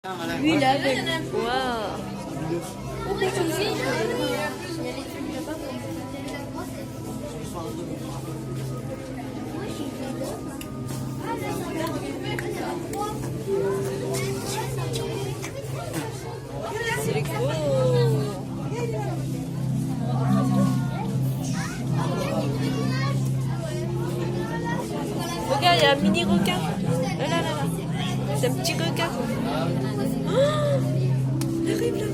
Lui, il est avec. Waouh. C'est gros. Regarde, il y a un mini requin. Là, là, là, là. C'est un petit requin. Oh, il arrive là.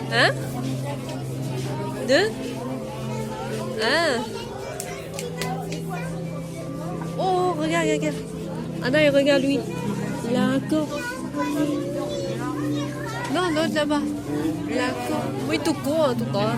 Un, deux, un. Oh, regarde, regarde. Anna, il regarde lui. Il a un corps. Non, l'autre là-bas. Il a un corps. Oui, tout court en tout cas.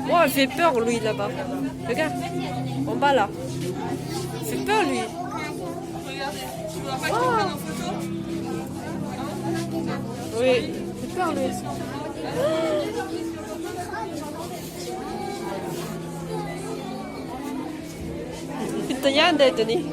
Oh, il fait peur lui là-bas. Regarde, en bas là. Il fait peur lui. Oh. Oui, il fait peur lui. Putain, il y a un dette, Denis.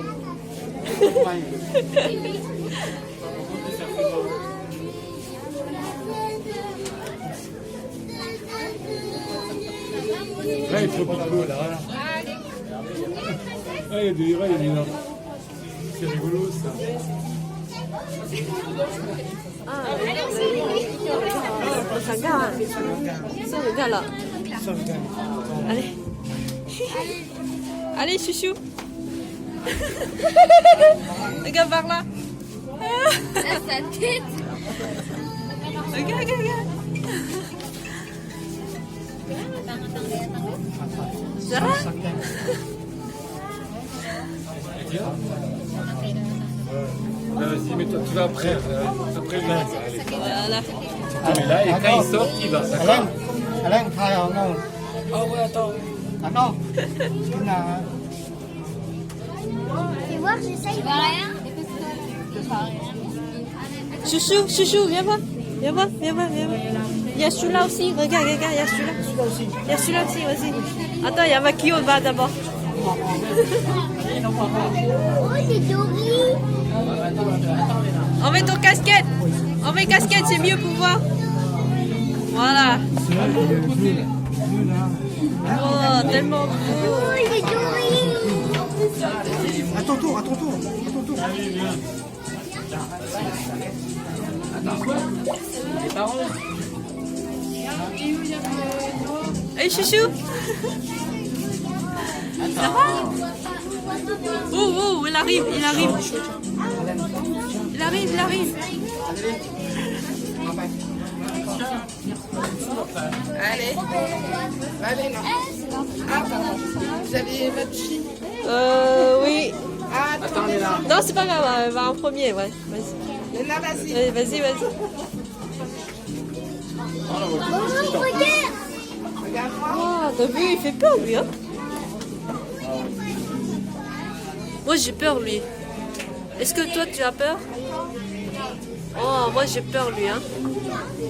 Là, il faut pas trop, là. Ah, il y a des rats, il y a des nains. C'est rigolo, ça. Ça regarde. Ça regarde là. Allez. Allez, chouchou. Regarde par là. Sa tête. Regarde, regarde, regarde. Ça va? Vas-y, mais toi, tu vas après. Après, là. Voilà. Mais là, et quand il sort, il va. D'accord. Alain, khai không đâu? Ăn không? Cái nào? Tu vois, j'essaye. Tu vois rien? Chouchou, chouchou, viens voir. Viens voir, viens voir, viens voir. Il y a celui-là aussi, regarde, regarde, il y a celui-là. Il y a celui-là aussi, vas-y. Attends, il y a Makio là-bas d'abord. Oh, c'est Dory. On met ton casquette. On met casquette, c'est mieux pour voir. Voilà. Oh, tellement beau. Oh, il est Dory. À ton tour, à ton tour, à ton tour. Hey, chouchou. Ça va? Oh, oh, il arrive, il arrive. Il arrive, il arrive. Allez. Allez, non. Ah, vous avez votre fille? Oui. Ah, attendez là. Non, c'est pas grave, elle va en premier, ouais. Vas-y. Léna, vas-y. Allez, vas-y, vas-y. Bonjour, regarde. Regarde-moi. Oh, t'as vu, il fait peur, lui, hein? Moi, j'ai peur, lui. Est-ce que toi, tu as peur? Oh, moi, j'ai peur, lui, hein?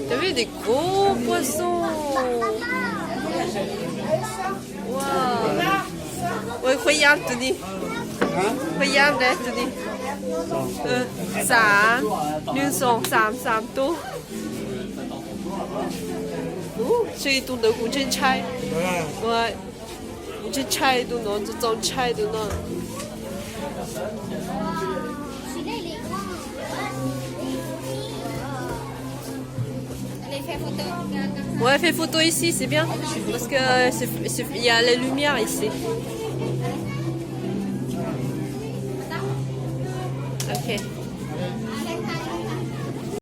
T'as vu, des gros poissons. Wow. Ouais, regarde, Tony. Regarde, là, Tony. 1, 2, 3, ตัว这一栋的古镇拆，ouais，古镇拆的呢，这种拆的呢。Celui-là, il est grand. Ouais, fais photo ici, c'est bien. Parce que il y a la lumière ici. Ok.